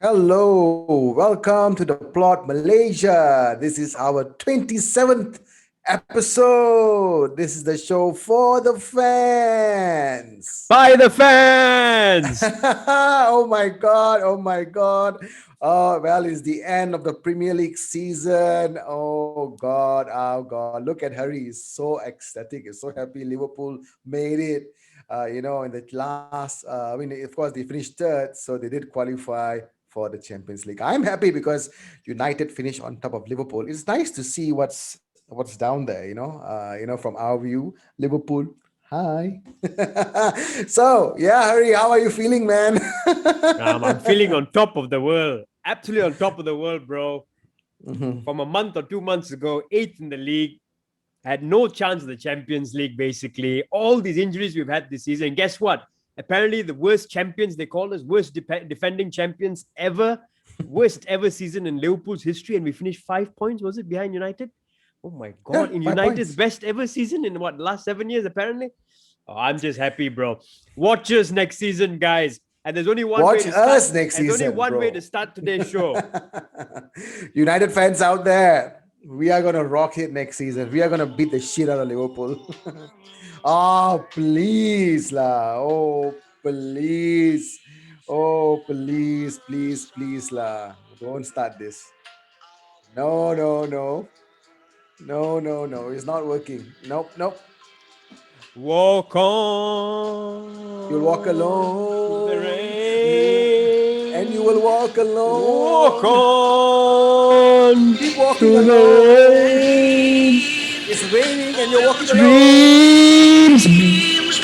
Hello, welcome to the plot Malaysia. This is our 27th episode. This is the show for the fans. By the fans. Oh my god, oh my god. Oh, well, it's the end of the Premier League season. Oh god. Look at Harry. He's so ecstatic. He's so happy Liverpool made it. In the last, of course, they finished third, so they did qualify for the Champions League. I'm happy because United finished on top of Liverpool. It's nice to see what's down there. From our view, Liverpool. Hi. So yeah, Harry, how are you feeling, man? I'm feeling on top of the world. Absolutely on top of the world, bro. Mhm. From a month or 2 months ago, eighth in the league, had no chance of the Champions League, basically. All these injuries we've had this season. And guess what? Apparently, the worst champions, they call us, worst defending champions ever. Worst ever season in Liverpool's history. And we finished 5 points, was it, behind United? Oh my Yeah, God. In 5 points. United's best ever season in what, last 7 years, apparently? Oh, I'm just happy, bro. Watch us next season, guys. And there's only one way Watch to start. us next There's only season, one way bro. to start today's show. United fans out there, we are gonna rock it next season. We are gonna beat the shit out of Liverpool. Oh, please, lah. Oh, please. Oh, please, lah. Don't start this. No, no, no. No. It's not working. Nope. Walk You'll walk on through the alone. And you will rain. walk Walk alone. on Keep walking through the alone. rain. It's raining and you're walking alone. Dreams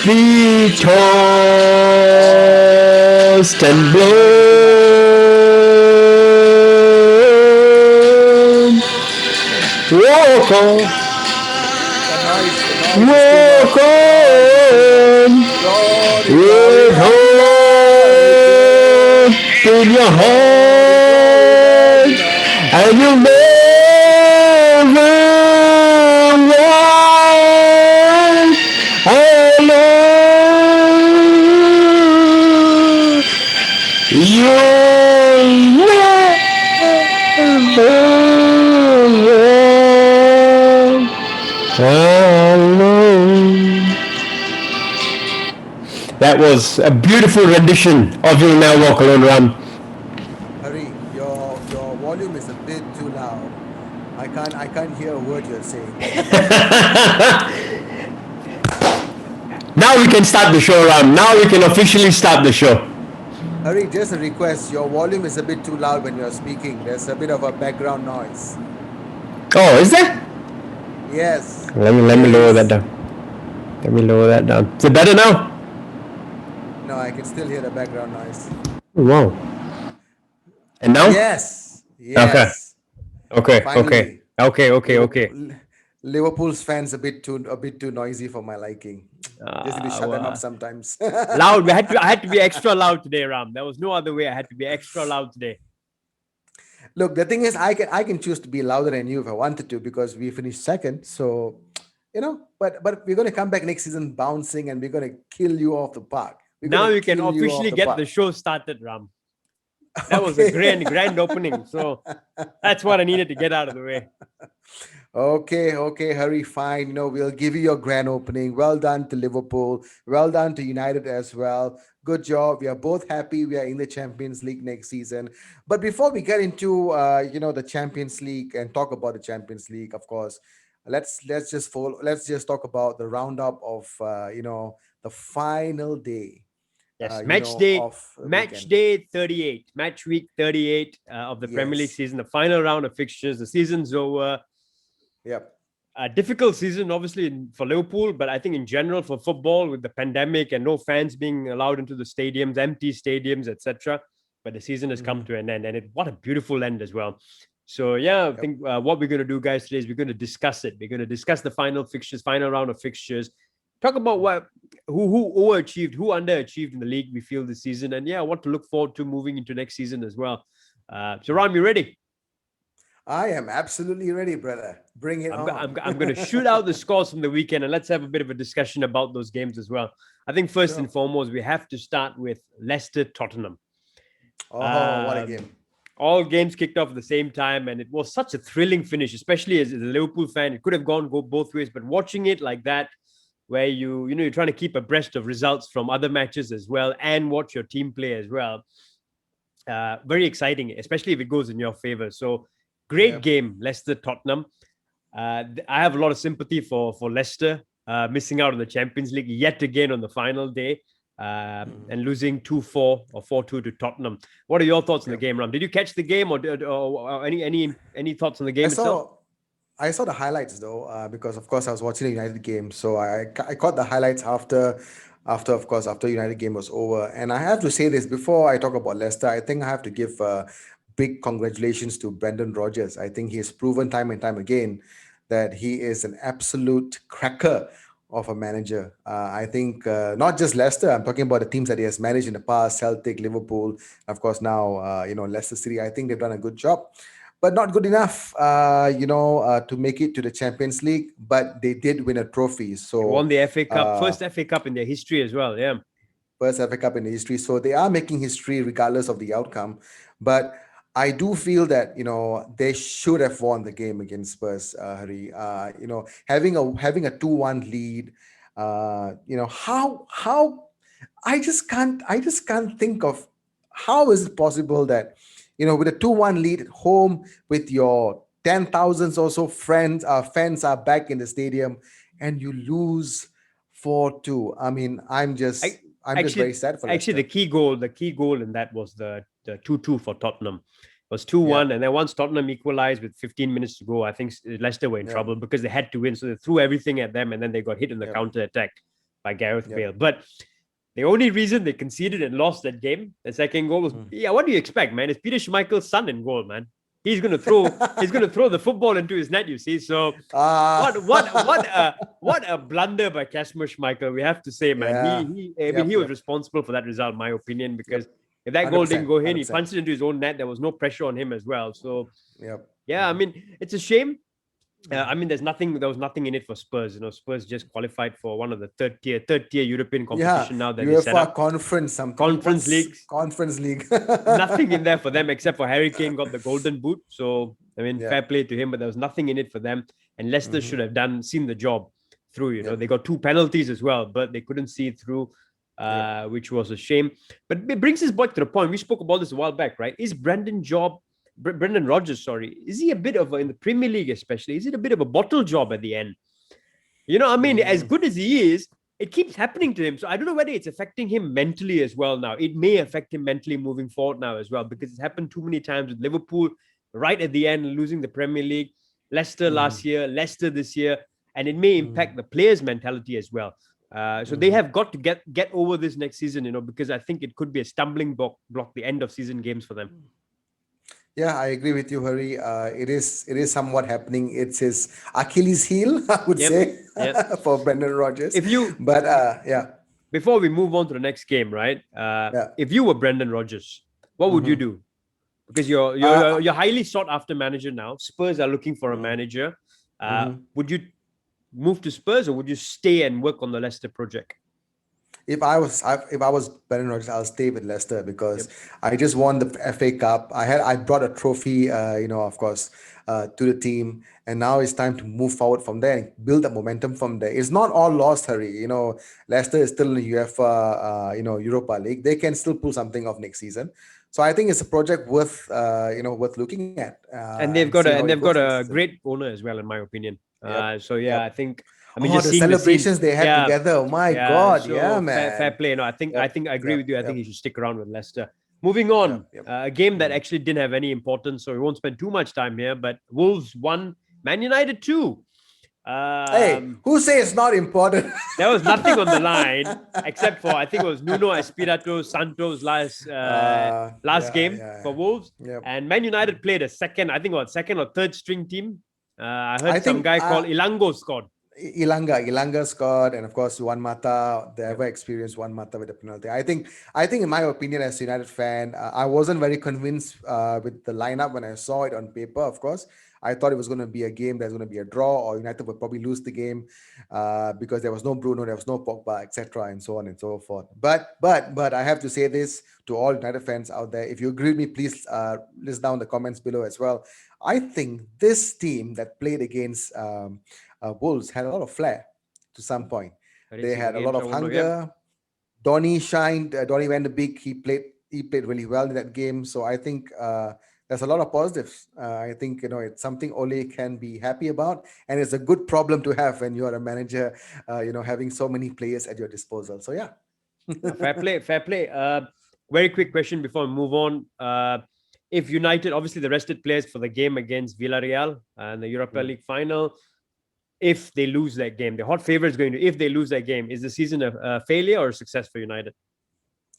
be tossed and blown. Walk on, The noise is too walk loud. The noise is too loud. on Glory, with hope hallelujah. in your Glory, heart, and you'll never walk alone. You'll never walk alone. That was a beautiful rendition of You'll Now Walk Alone, Ram. Hurry, your volume is a bit too loud. I can't hear a word you're saying. Now we can start the show, Ram. Now we can officially start the show. Hurry, just a request. Your volume is a bit too loud when you're speaking. There's a bit of a background noise. Oh, is there? Yes. Let me There lower that is. down. Let me lower that down. Is it better now? No, I can still hear the background noise. Oh, wow. And now? Yes. Okay. Yes. Okay. Finally. Okay. Liverpool's fans a bit too noisy for my liking. Just need to shut them up Well, sometimes. loud. I had to be extra loud today, Ram. There was no other way. I had to be extra loud today. Look, the thing is, I can choose to be louder than you if I wanted to because we finished second. So, but we're gonna come back next season bouncing and we're gonna kill you off the park. We're Now gonna you can kill you off officially the get park. the show started, Ram. That was a Okay. grand opening. So that's what I needed to get out of the way. Okay, hurry, fine. We'll give you your grand opening. Well done to Liverpool. Well done to United as well. Good job. We are both happy we are in the Champions League next season. But before we get into the Champions League and talk about the Champions League, of course, let's just talk about the roundup of the final day Yes, of the match weekend. day 38, match week 38 of the Premier League Yes. season, the final round of fixtures. The season's over. Yep. A difficult season, obviously, for Liverpool, but I think in general for football, with the pandemic and no fans being allowed into the stadiums, empty stadiums, etc. But the season has come Hmm. to an end, and what a beautiful end as well. So yeah, I Yep. think what we're going to do, guys, today is we're going to discuss it. We're going to discuss the final fixtures, final round of fixtures. Talk about who overachieved, who underachieved in the league we feel this season, and yeah, what to look forward to moving into next season as well. So Ram, you ready? I am absolutely ready, brother. Bring it on. I'm going to shoot out the scores from the weekend and let's have a bit of a discussion about those games as well. I think first and Sure. foremost, we have to start with Leicester Tottenham. Oh, what a Um, game. all games kicked off at the same time, and it was such a thrilling finish, especially as a Liverpool fan. It could have go both ways, but watching it like that, where you're trying to keep abreast of results from other matches as well, and watch your team play as well. Very exciting, especially if it goes in your favor. So great Yep. game, Leicester Tottenham. I have a lot of sympathy for Leicester missing out on the Champions League yet again on the final day. And Mhm. losing 2-4 or 4-2 to Tottenham. What are your thoughts on the Yep. game, Ram? Did you catch the game, or any thoughts on the I game itself? saw I saw the highlights though, because of course I was watching the United game, so I caught the highlights after of course after United game was over. And I have to say this before I talk about Leicester. I think I have to give big congratulations to Brendan Rodgers. I think he has proven time and time again that he is an absolute cracker of a manager. I think not just Leicester. I'm talking about the teams that he has managed in the past: Celtic, Liverpool, of course now Leicester City. I think they've done a good job, but not good enough, to make it to the Champions League. But they did win a trophy. They won So, the FA Cup, uh, first FA Cup in their history as well. Yeah, first FA Cup in history. So they are making history regardless of the outcome. But I do feel that they should have won the game against Spurs, Hari. Having a 2-1 lead. How I just can't think of how is it possible that with a 2-1 lead at home, with your 10,000s or so fans are back in the stadium, and you lose 4-2. I mean, I'm I just I'm just very actually sad for actually Leicester. the key goal in that was the 2-2 for Tottenham. It was 2-1, Yep, and then once Tottenham equalized with 15 minutes to go, I think Leicester were in yep, trouble because they had to win, so they threw everything at them, and then they got hit in the yep, counter attack by Gareth yep. Bale. But the only reason they conceded and lost that game, the second goal was, Mm. yeah, what do you expect, man? It's Peter Schmeichel's son in goal, man. He's gonna throw the football into his net, you see. So Ah, what a blunder by Kasper Schmeichel, we have to say, man. yeah, He yep, was yep, responsible for that result, in my opinion, yep. because if that goal didn't 100%, go in, he 100%. punched it into his own net. There was no pressure on him as well. So Yep. yeah, I Mhm, mean, it's a shame. I mhm. mean, there was nothing in it for Spurs. Spurs just qualified for one of the third tier European Yeah, competition now that they set UEFA up. Conference something. Conference What's leagues, Conference League? nothing in there for them except for Harry Kane got the golden boot. So I mean, fair Yep. play to him, but there was nothing in it for them. And Leicester should Hmm. have seen the job through. Yep. They got two penalties as well, but they couldn't see it through, Yep. which was a shame. But it brings us back to the point we spoke about this a while back, right? Is Brendan Rodgers, sorry, is he a bit of in the Premier League, especially? Is it a bit of a bottle job at the end? I mean, as Mm. good as he is, it keeps happening to him. So I don't know whether it's affecting him mentally as well now. It may affect him mentally moving forward now as well, because it's happened too many times with Liverpool right at the end, losing the Premier League, Leicester last Mm. year, Leicester this year, and it may impact Mm. the players' mentality as well. So they Mm. have got to get over this next season, because I think it could be a stumbling block the end of season games for them. Yeah, I agree with you, Hari. It is somewhat happening. It's his Achilles heel, I would Yep. say, Yep. for Brendan Rodgers. If you But yeah, Before we move on to the next game, right? yeah. If you were Brendan Rodgers, what would you Hmm. do? Because you're highly sought after manager now. Spurs are looking for a manager. Mm-hmm. Would you move to Spurs, or would you stay and work on the Leicester project? If I was Brendan Rodgers, I'll stay with Leicester because Yep. I just won the FA Cup. I brought a trophy, of course, to the team, and now it's time to move forward from there and build the momentum from there. It's not all lost, Harry. Leicester is still in the UEFA, Europa League. They can still pull something off next season. So I think it's a project worth looking at, And and see how it they've goes got next a season. great owner as well, in my opinion. Yep, So yeah, yep. I mean, Oh, just the seeing the scenes. celebrations they had Yeah, together. Oh my yeah. God, yeah, So fair man. play. No, Yep, I agree with yep, you. I think he yep, should stick around with Leicester. Moving on, yep, yep. a game that Mm. actually didn't have any importance, so we won't spend too much time here. But Wolves won, Man United 2. Hey, Um, who say it's not important? there was nothing on the line except for, I think it was Nuno Espirito Santos last Yeah, game for yeah, Wolves, yep. and Man Mm. United played a second, I think, what, second or third string team. I I heard some think guy called Ilango scored. Ilanga scored, and of course Juan Mata, the Yep. ever experienced Juan Mata with the penalty. I think, in my opinion, as a United fan, I wasn't very convinced with the lineup when I saw it on paper. Of course, I thought it was going to be a game that's going to be a draw, or United would probably lose the game because there was no Bruno, there was no Pogba, etc., and so on and so forth. But I have to say this to all United fans out there. If you agree with me, please list down the comments below as well. I think this team that played against Wolves had a lot of flair to some point. I didn't They see the had a game, lot so I of won't know. Yep. hunger. Donny shined. Donny Van de Beek, he played really well in that game. So I think there's a lot of positives. I think it's something Ole can be happy about, and it's a good problem to have when you are a manager. Having so many players at your disposal. So yeah. Fair play, fair play. Very quick question before we move on. If United, obviously the rested players for the game against Villarreal and the Europa Mm. League final, if they lose that game, the hot favorite is going to, if they lose that game, is the season a failure or a success for United?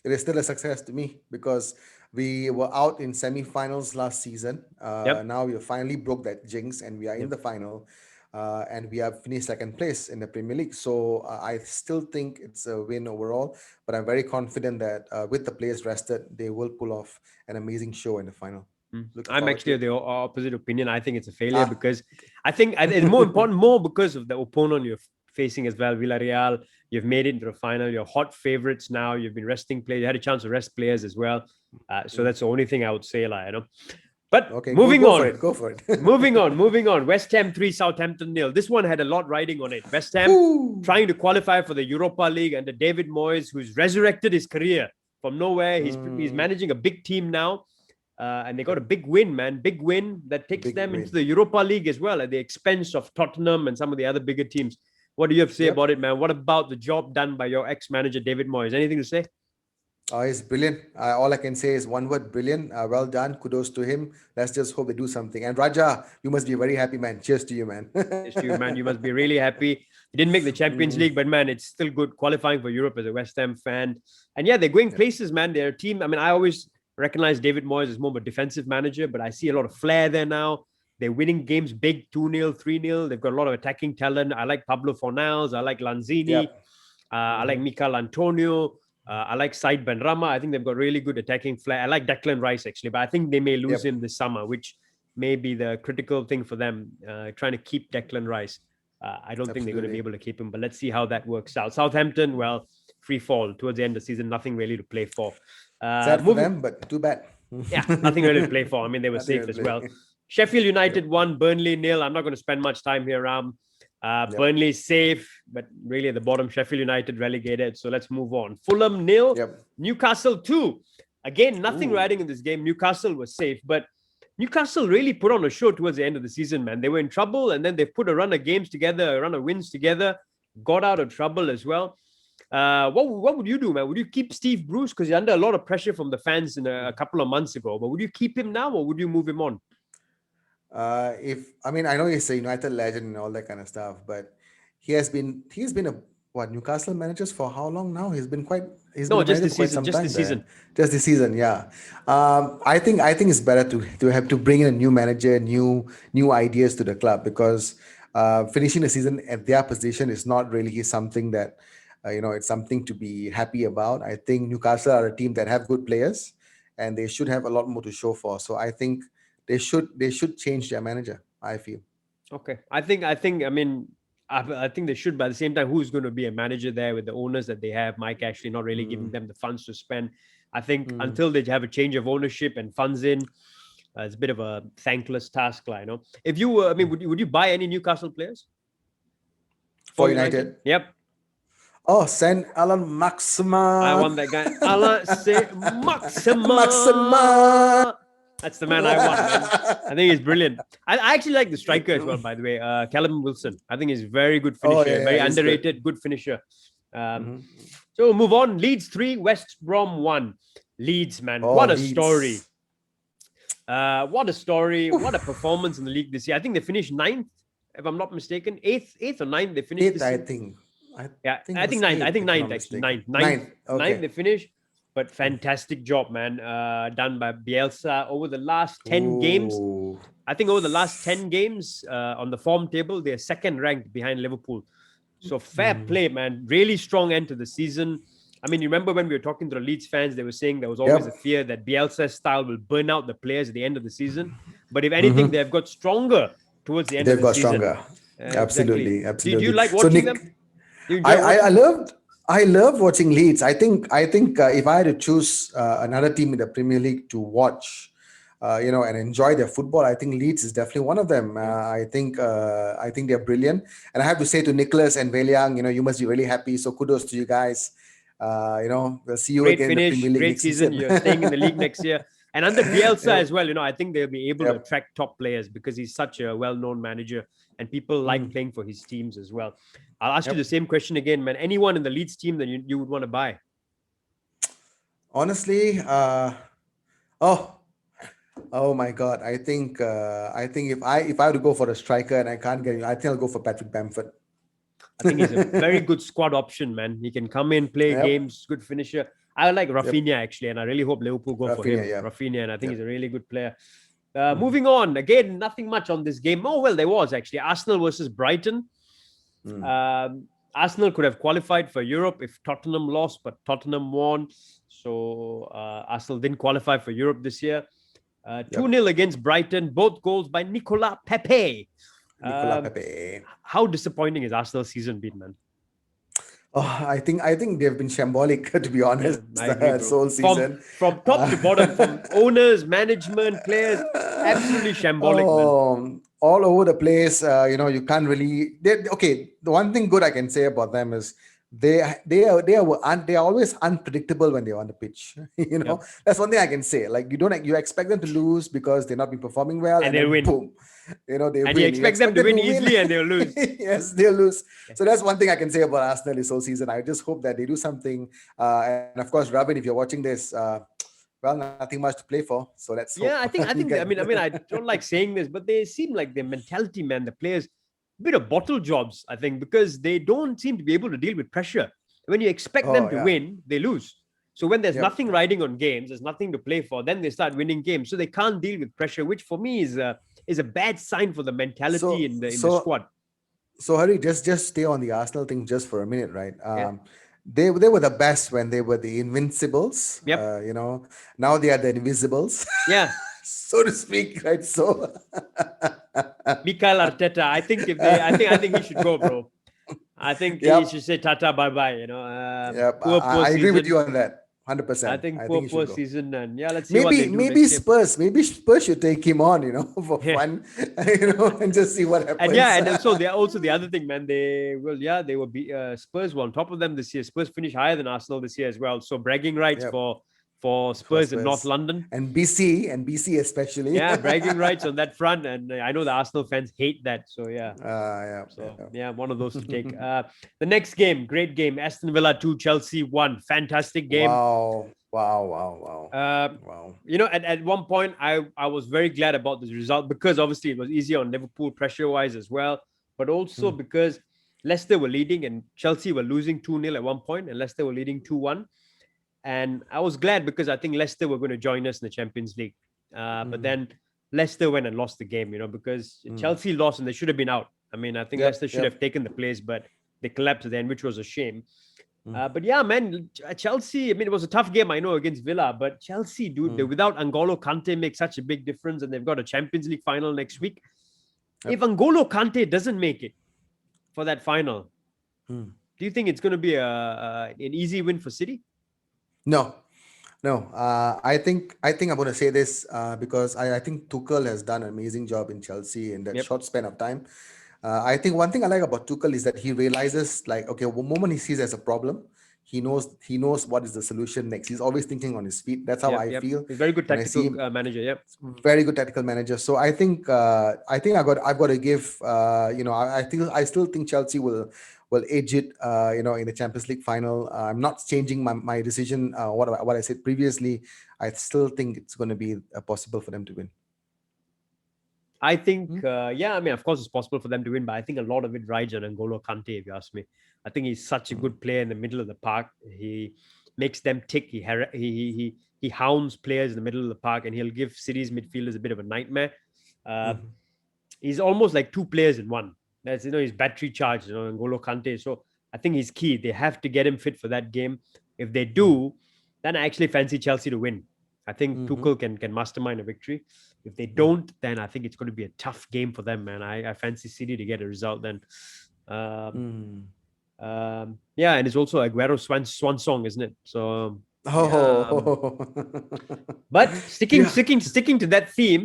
It is still a success to me because we were out in semi-finals last season. Yep. Now we finally broke that jinx and we are in Yep. the final, and we have finished second place in the Premier League. So I still think it's a win overall, but I'm very confident that with the players rested, they will pull off an amazing show in the final. Looking I'm forward to actually of it. the opposite opinion. I think it's a failure Ah, because I think it's more important, more because of the opponent you're facing as well. Villarreal, you've made it into the final. You're hot favorites now. You've been resting players. You had a chance to rest players as well. So mm. that's the only thing I would say, like. But Okay, go moving go for on, it. Go for it. moving on. West Ham 3, Southampton 0. This one had a lot riding on it. West Ham Woo! trying to qualify for the Europa League under David Moyes, who's resurrected his career from nowhere. He's Mm, managing a big team now. And they got a yep, big win, man. Big win that takes big them into win. the Europa League as well at the expense of Tottenham and some of the other bigger teams. What do you have to say Yep. about it, man? What about the job done by your ex-manager, David Moyes? Anything to say? He's brilliant. All I can say is one word: brilliant. Well done. Kudos to him. Let's just hope they do something. And Raja, you must be very happy, man. Cheers to you, man. Yes, to you, man. You must be really happy. He didn't make the Champions Mm, League, but man, it's still good qualifying for Europe as a West Ham fan. And yeah, they're going yep. places, man. They're a team. I mean, I always recognize David Moyes as more of a defensive manager, but I see a lot of flair there now. They're winning games big, 2-0, 3-0. They've got a lot of attacking talent. I like Pablo Fornals. I like Lanzini. Yep. I like Hmm. Mikel Antonio. I like Said Benrahma. I think they've got really good attacking flair. I like Declan Rice, actually, but I think they may lose Yep. him this summer, which may be the critical thing for them, trying to keep Declan Rice. I don't think they're going to be Absolutely. able to keep him, but let's see how that works out. Southampton, well, free fall towards the end of the season, nothing really to play for. Sad for Moving, them, but too bad. yeah, nothing really to play for. I mean, they were Nothing safe to as play. well. Sheffield United Yep. 1, Burnley 0. I'm not going to spend much time here. Yep. Burnley safe, but really at the bottom, Sheffield United relegated. So let's move on. Fulham 0, Yep. Newcastle 2. Again, nothing Ooh. riding in this game. Newcastle was safe, but Newcastle really put on a show towards the end of the season, man. They were in trouble, and then they put a run of games together, a run of wins together, got out of trouble as well. What would you do, man? Would you keep Steve Bruce because you're under a lot of pressure from the fans in a couple of months ago? But would you keep him now, or would you move him on? If I mean, I know he's a United legend and all that kind of stuff, but he's been a what Newcastle managers for how long now? He's been No, a just manager this for quite season. some Just time this there. season. Just this season, yeah. I think it's better to have to bring in a new manager, new ideas to the club because finishing the season at their position is not really something that it's something to be happy about. I think Newcastle are a team that have good players, and they should have a lot more to show for. So I think they should change their manager. I feel. Okay, I mean, I think they should. But at the same time, who's going to be a manager there with the owners that they have? Mike Ashley not really giving Mm, them the funds to spend. I think mm. until they have a change of ownership and funds in, it's a bit of a thankless task, like, If you were, I mean, would you buy any Newcastle players For for United? United. Yep, Oh, send Alan I Maxima. want that guy. Alain Maxima. Maxima. That's the man I want, man. I think he's brilliant. I actually like the striker as well, by the way. Callum Wilson. I think he's very good Oh finisher, yeah, very yeah, he's good. underrated, good finisher. Um, Mhm. so we'll move on. Leeds 3, West Brom 1. Leeds, man. Oh, What a story. Leeds. What a story. What a Oof. performance in the league this year. I think they finished ninth, if I'm not mistaken. Eighth or ninth, they finished Eighth, this I season. think. I Yeah, think it I think was ninth. I eighth, think if I'm ninth, not actually. mistaken. Ninth. Ninth. Ninth, Okay. they finished. But fantastic job, man. Done by Bielsa over the last 10 games. Ooh. I think over the last 10 games on the form table, they're second ranked behind Liverpool. So fair Mm. play, man. Really strong end to the season. I mean, you remember when we were talking to the Leeds fans, they were saying there was always a Yep. fear that Bielsa's style will burn out the players at the end of the season. But if anything, Hmm. they've got stronger towards the end of They've the got season. stronger. Exactly. Absolutely, Do you absolutely. like So watching them? Nick, Do you I, enjoy I, I watching? loved I love watching Leeds. I think if I had to choose another team in the Premier League to watch, and enjoy their football, I think Leeds is definitely one of them. Yeah. I think they're brilliant, and I have to say to Nicholas and Veliang, you must be really happy. So kudos to you guys. We'll see you Great again in the finish, Premier League great next season. season. You're staying in the league next year. And under Bielsa Yep. as well, I think they'll be able to Yep. attract top players because he's such a well-known manager and people like Mm. playing for his teams as well. I'll ask you the Yep. same question again, man. Anyone in the Leeds team that you would want to buy? Honestly, oh, oh my God! I think if I have to go for a striker and I can't get, I think I'll go for Patrick Bamford. I think he's a very good squad option, man. He can come in, play Yep. games, good finisher. I like Yep. Rafinha actually, and I really hope Liverpool go for Rafinha. him, Yeah. Rafinha, and I think he's Yep. a really good player. Mhm. Moving on, again, nothing much on this game. Oh well, there was actually Arsenal versus Brighton. Mm. Um, Arsenal could have qualified for Europe if Tottenham lost, but Tottenham won. So Arsenal didn't qualify for Europe this year. 2 Yep. 0 against Brighton, both goals by Nicolas Pepe. Nicola Um, Pepe. how disappointing has Arsenal season been, man? Oh, I think they've been shambolic to be Yeah, honest I agree, this bro. whole From season. from top to bottom, Uh, from owners, management, players, absolutely shambolic, man. all over the place. You can't really. Okay, the one thing good I can say about them is they are always unpredictable when they're on the pitch. Yep. That's one thing I can say. Like you expect them to lose because they're not been performing well, And and they'll then win. boom, they And you win. You expect them expect to them to win win, easily and they'll lose. yes, they'll lose. Yeah. So that's one thing I can say about Arsenal this whole season. I just hope that they do something. And of course, Robin, if you're watching this, well, nothing much to play for. So let's hope Yeah, I think I you think get. I mean I don't like saying this, but they seem like their mentality, man, the players a bit of bottle jobs, I think, because they don't seem to be able to deal with pressure. When you expect them Oh to yeah. win, they lose. So when there's Yep. nothing riding on games, there's nothing to play for, then they start winning games. So they can't deal with pressure, which for me is a bad sign for the mentality So in the so squad. so Hari, just stay on the Arsenal thing just for a minute, right? Yeah. They were the best when they were the invincibles. Yep. Now they are the invisibles, Yeah. so to speak, right? So Mikael Arteta. I think he should go, bro. I think he yep, should say Tata bye bye. yep. Poor I agree with you season. on that, hundred I percent. think I think poor he should poor go. season, and yeah, let's see what they Maybe do maybe next year. Spurs should take him on, for Yeah, fun, and just see what and yeah, happens. and also the other thing, man. They will be Spurs were on top of them this year. Spurs finished higher than Arsenal this year as well. So bragging rights Yep, for for Spurs in North Spurs London. and BC especially. Yeah, bragging rights on that front, and I know the Arsenal fans hate that. So yeah. Yeah, So yeah. yeah, one of those to take. The next game, great game. Aston Villa 2, Chelsea 1. Fantastic game. Wow, wow, wow, wow, Uh, wow. at one point, I was very glad about this result because obviously it was easier on Liverpool pressure wise as well, but also Hmm, because Leicester were leading and Chelsea were losing 2-0 at one point, and Leicester were leading 2-1. And I was glad because I think Leicester were going to join us in the Champions League. But hmm, then Leicester went and lost the game, because hmm. Chelsea lost and they should have been out. I mean, I think Yep, Leicester should have yep. taken the place, but they collapsed then, which was a shame. Hmm, But yeah, man, Chelsea. I mean, it was a tough game, I know, against Villa, but Chelsea, dude, hmm. without Angolo Kante, make such a big difference, and they've got a Champions League final next week. If Yep. Angolo Kante doesn't make it for that final, Hmm. do you think it's going to be an easy win for City? No, no. I think I'm going to say this because I think Tuchel has done an amazing job in Chelsea in that Yep. short span of time. I think one thing I like about Tuchel is that he realizes, like, okay, one moment he sees there's a problem, he knows what is the solution next. He's always thinking on his feet. That's how Yep. I Yep. feel He's a very good when I see tactical him. manager. Yep. Very good tactical manager. So I think I've got to give I still think Chelsea will edge it in the Champions League final. I'm not changing my decision. What I said previously. I still think it's going to be possible for them to win. I think, Hmm? yeah, I mean, of course, it's possible for them to win, but I think a lot of it rides on N'Golo Kante, if you ask me. I think he's such a Hmm. good player in the middle of the park. He makes them tick. He hounds players in the middle of the park, and he'll give City's midfielders a bit of a nightmare. Uh, Hmm. he's almost like two players in one. That's his battery charged, N'Golo Kante. So I think he's key. They have to get him fit for that game. If they do, then I actually fancy Chelsea to win. I think Mm-hmm. Tuchel can mastermind a victory. If they don't, then I think it's going to be a tough game for them, man. I fancy City to get a result then. Um, Mm. yeah, and it's also Aguero's swan song, isn't it? So yeah. Oh. But sticking Yeah. sticking sticking to that theme,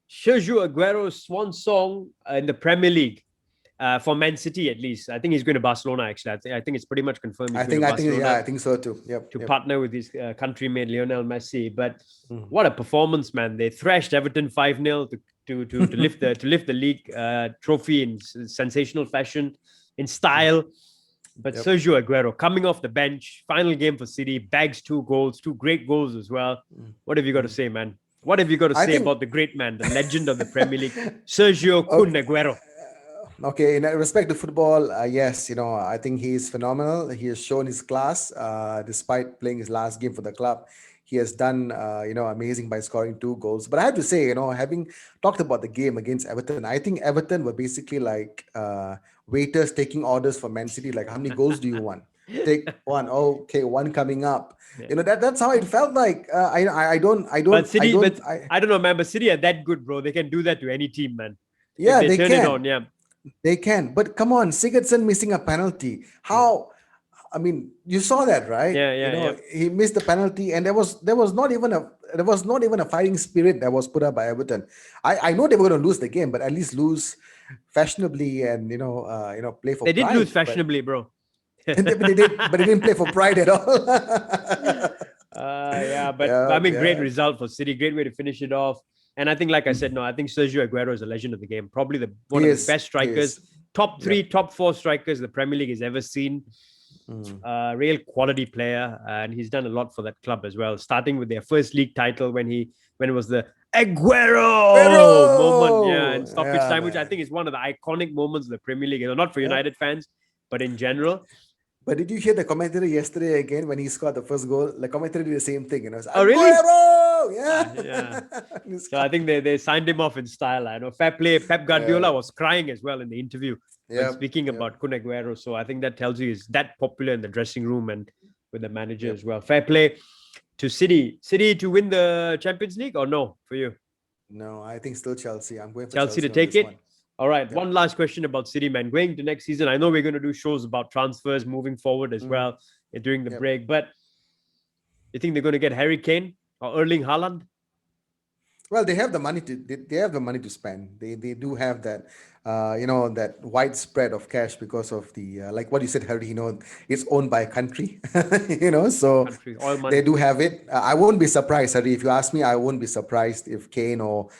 Sergio Aguero's swan song in the Premier League for Man City at least. I think he's going to Barcelona. Actually, I think it's pretty much confirmed he's going to Yeah, Barcelona I think so too. Yep, to yep. partner with his countryman Lionel Messi. But Mm. what a performance, man! They thrashed Everton 5-0 to lift the league trophy in sensational fashion, in style. But Yep. Sergio Aguero coming off the bench, final game for City, bags 2 goals, 2 great goals as well. Mm. What have you got to Mm. say, man? What have you got to I say think about the great man, the legend of the Premier League, Sergio Kun okay. Aguero? Okay, in respect to football, yes, I think he is phenomenal. He has shown his class despite playing his last game for the club. He has done, amazing by scoring 2 goals. But I have to say, having talked about the game against Everton, I think Everton were basically like waiters taking orders for Man City. Like, how many goals do you want? Take one. Okay, one coming up. Yeah. That's how it felt like. But City, but I don't know, man. But City are that good, bro. They can do that to any team, man. If Yeah, they they turn it can. on, yeah. They can, but come on, Sigurdsson missing a penalty. Yeah. How? I mean, you saw that, right? Yeah, yeah, yeah. He missed the penalty, and there was not even a fighting spirit that was put up by Everton. I know they were going to lose the game, but at least lose fashionably and play for They did lose pride. But fashionably, bro. they didn't play for pride at all. Yeah, but I Yeah, mean, great yeah. result for City. Great way to finish it off. And I think, like I said, no, I think Sergio Aguero is a legend of the game. Probably one He of the is. best He strikers, is. top three, Yep. top four strikers the Premier League has ever seen. Mm. Real quality player, and he's done a lot for that club as well. Starting with their first league title when it was the Aguero moment, yeah, in Pero! stoppage Yeah, time, which I man. think is one of the iconic moments of the Premier League. Not for Yep. United fans, but in general. But did you hear the commentary yesterday again when he scored the first goal? The commentary did the same thing, It's Oh, really? Aguero! Yeah. Yeah. So I think they signed him off in style. I know fair play. Pep Yeah. Guardiola was crying as well in the interview when Yep. speaking Yep. about Kun Aguero. So I think that tells you he's that popular in the dressing room and with the manager Yep. as well. Fair play to City. City to win the Champions League or no for you? No, I think still Chelsea. I'm going for Chelsea to on take this it. one. All right. Yep. One last question about City, man. Going to next season, I know we're going to do shows about transfers moving forward as well during the Yep. break. But you think they're going to get Harry Kane or Erling Haaland? Well, they have the money they have the money to spend. They do have that that widespread of cash because of the like what you said, Harry. It's owned by a country. So Country, oil they money. do have it. I won't be surprised, Harry. If you ask me, I won't be surprised if Kane or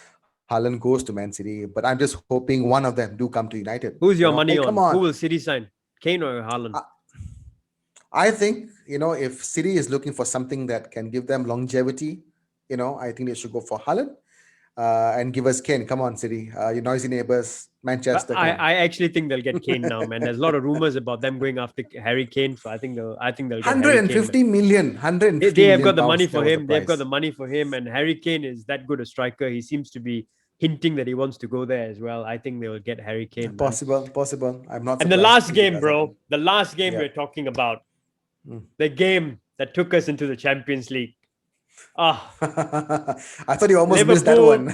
Haaland goes to Man City. But I'm just hoping one of them do come to United. Who's your Hey, money come on? on. Who will City sign? Kane or Haaland? I think if City is looking for something that can give them longevity, I think they should go for Haaland. And give us Kane. Come on, City. Your noisy neighbors, But Manchester. Come on. I actually think they'll get Kane now, man. There's a lot of rumors about them going after Harry Kane, so I think they'll get Harry Kane. 150 million. 150 They have million got the pounds. money That for was the him. They've got price. the money for him, and Harry Kane is that good a striker. He seems to be hinting that he wants to go there as well. I think they will get Harry Kane. Man. Possible. I'm not. And the surprised last if it game, does bro. happen. The last game Yeah. we're talking about. Mm. The game that took us into the Champions League. Ah, I thought you almost missed that one.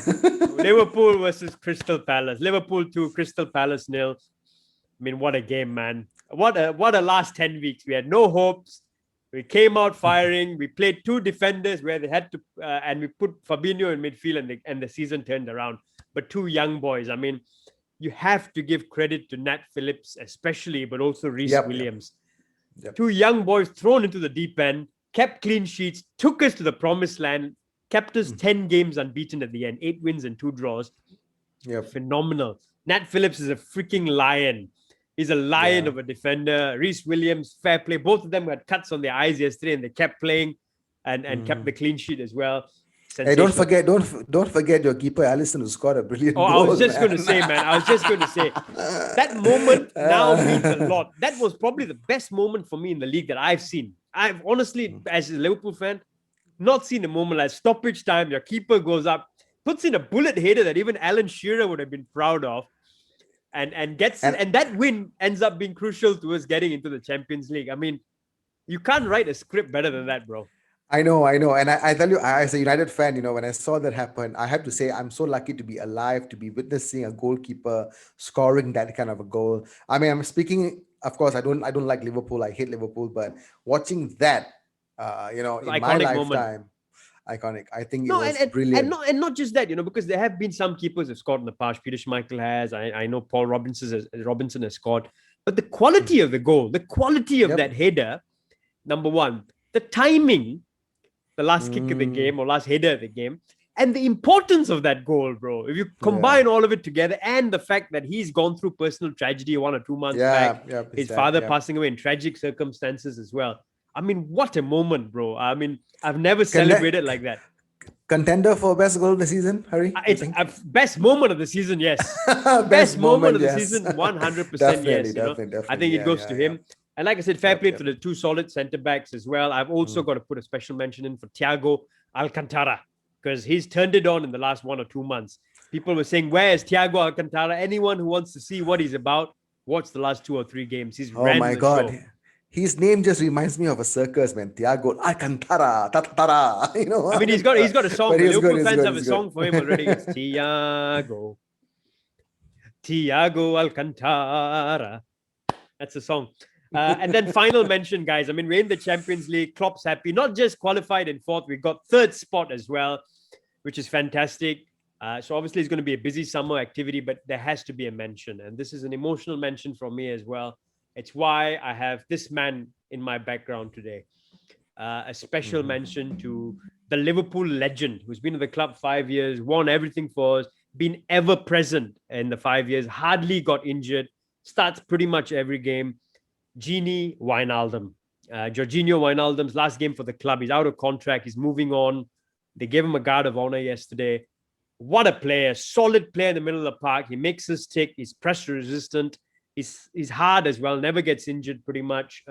Liverpool versus Crystal Palace. Liverpool 2, Crystal Palace 0. I mean, what a game, man. What a last 10 weeks. We had no hopes. We came out firing. We played 2 defenders where they had to, and we put Fabinho in midfield, and the season turned around. But 2 young boys. I mean, you have to give credit to Nat Phillips, especially, but also Reece Williams. Yep. 2 young boys thrown into the deep end, kept clean sheets, took us to the promised land, kept us 10 games unbeaten at the end, 8 wins and 2 draws. Yep. Phenomenal. Nat Phillips is a freaking lion. He's a lion of a defender. Reece Williams, fair play. Both of them had cuts on their eyes yesterday, and they kept playing and kept the clean sheet as well. Hey, don't forget your keeper Alisson, who scored a brilliant goal. I was just going to say, man. That moment now means a lot. That was probably the best moment for me in the league that I've seen. I've honestly, as a Liverpool fan, not seen a moment like stoppage time. Your keeper goes up, puts in a bullet header that even Alan Shearer would have been proud of, and that win ends up being crucial to us getting into the Champions League. I mean, You can't write a script better than that, bro. I know. And I tell you, as a United fan, when I saw that happen, I have to say I'm so lucky to be alive, to be witnessing a goalkeeper scoring that kind of a goal. I mean, I'm speaking, of course, I don't like Liverpool. I hate Liverpool, but watching that, It was in an my iconic moment. lifetime, iconic. I think it No, and was and and brilliant. not and not just that, because there have been some keepers who've scored in the past. Peter Schmeichel has. I know Paul Robinson has scored, but the quality of the goal, the quality of that Yep. header, number one, the timing, the last kick of the Mm, game or last header of the game, and the importance of that goal, bro. If you yeah. combine all of it together, and the fact that he's gone through personal tragedy 1 or 2 months back, Yeah. Yep. It's his that. father Yep. passing away in tragic circumstances as well. I mean, what a moment, bro. I mean, I've never Can that celebrated like that. contender for best goal of the season, Harry? You It's think? a best moment of the season, yes. Best Best moment moment, of the yes. season, 100% Definitely, yes. definitely, I definitely. think it Yeah, goes yeah, to yeah. him. And like I said, fair Yep, play to yep. the two solid centre backs as well. I've also Mm. got to put a special mention in for Thiago Alcantara because he's turned it on in the last 1 or 2 months. People were saying, where is Thiago Alcantara? Anyone who wants to see what he's about, watch the last 2 or 3 games. He's Oh ran my the God. show. His name just reminds me of a circus, man. Tiago Alcantara, Tatara. I mean, he's got a But song. The he's good, Liverpool he's fans good, have a he's good. song for him already. It's Thiago Alcantara. That's the song. And then final mention, guys. I mean, we're in the Champions League. Klopp's happy. Not just qualified in fourth, we got third spot as well, which is fantastic. So obviously it's going to be a busy summer activity, but there has to be a mention. And this is an emotional mention from me as well. It's why I have this man in my background today. A special Mhm. mention to the Liverpool legend who's been in the club 5 years, won everything for us, been ever present in the 5 years, hardly got injured, starts pretty much every game. Genie Wijnaldum. Jorginho Wijnaldum's last game for the club. He's out of contract. He's moving on. They gave him a guard of honor yesterday. What a player. Solid player in the middle of the park. He makes us tick. He's pressure resistant. He's hard as well. Never gets injured pretty much.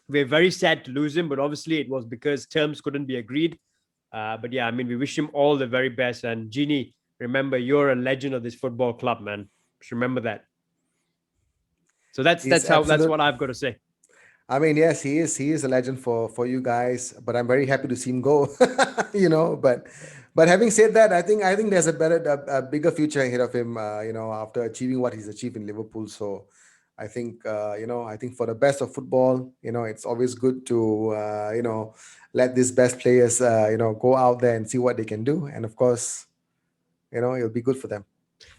We're very sad to lose him, but obviously it was because terms couldn't be agreed. But yeah, I mean, we wish him all the very best. And Genie, remember, you're a legend of this football club, man. Just remember that. So that's He's that's how that's absolute. what I've got to say. I mean, yes, he is. He is a legend for you guys. But I'm very happy to see him go. But having said that, I think there's a bigger future ahead of him. After achieving what he's achieved in Liverpool. So I think for the best of football, it's always good to let these best players go out there and see what they can do. And of course, it'll be good for them.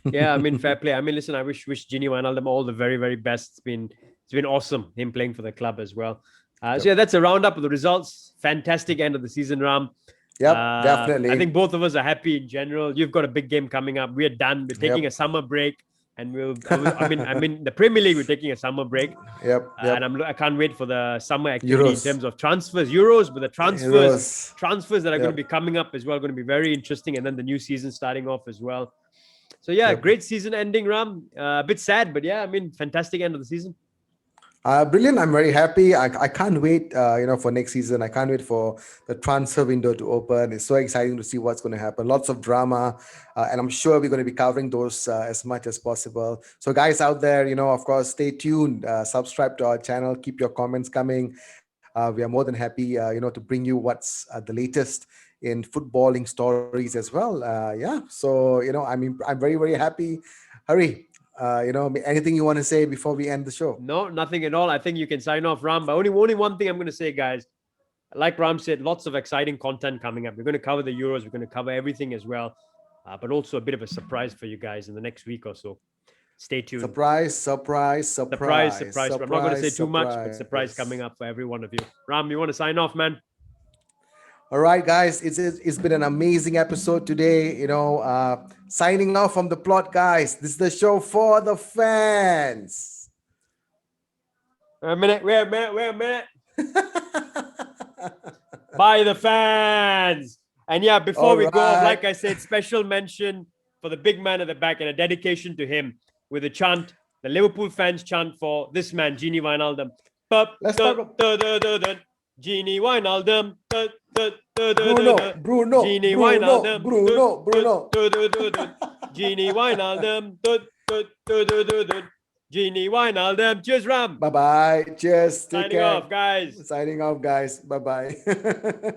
Yeah, I mean, fair play. I mean, listen, I wish Gini Wijnaldum all the very, very best. It's been awesome him playing for the club as well. So Yep. yeah, that's a roundup of the results. Fantastic end of the season, Ram. Yep, I think definitely. both of us are happy in general. You've got a big game coming up. We're done. We're taking a Yep. summer break, and I mean, the Premier League. We're taking a summer break, Yep. and Yep. I can't wait for the summer activity in Euros. terms of transfers, Euros, but the transfers, Euros. transfers that are going to Yep. be coming up as well, going to be very interesting, and then the new season starting off as well. So yeah, Yep. great season ending, Ram. A bit sad, but yeah, I mean, fantastic end of the season. Brilliant. I'm very happy. I can't wait, for next season. I can't wait for the transfer window to open. It's so exciting to see what's going to happen. Lots of drama, and I'm sure we're going to be covering those as much as possible. So, guys out there, of course, stay tuned. Subscribe to our channel. Keep your comments coming. We are more than happy, to bring you what's the latest in footballing stories as well. Yeah. So, I'm very, very happy. Hurry. Anything you want to say before we end the show? No, nothing at all. I think you can sign off, Ram. But only one thing I'm going to say, guys. Like Ram said, lots of exciting content coming up. We're going to cover the Euros. We're going to cover everything as well, but also a bit of a surprise for you guys in the next week or so. Stay tuned. Surprise, surprise, Surprise, surprise, surprise. But I'm not going to say surprise, too much, but surprise surprise. coming up for every one of you. Ram, you want to sign off, man? All right, guys, it's been an amazing episode today. Signing off from the plot, guys. This is the show for the fans. Wait a minute. Wait a minute. By the fans. And yeah, before All we go off, right, like I said, special mention for the big man at the back and a dedication to him with a chant, the Liverpool fans chant for this man, Genie Wijnaldum. let's talk. Genie Wijnaldum. Bruno, Bruno, Genie Bruno, Wijnaldum. Bruno, Bruno. Genie Wijnaldum. Genie Wijnaldum. Cheers, Ram. Bye bye. Cheers. Take Signing care. off, guys. Signing off, guys. Bye bye.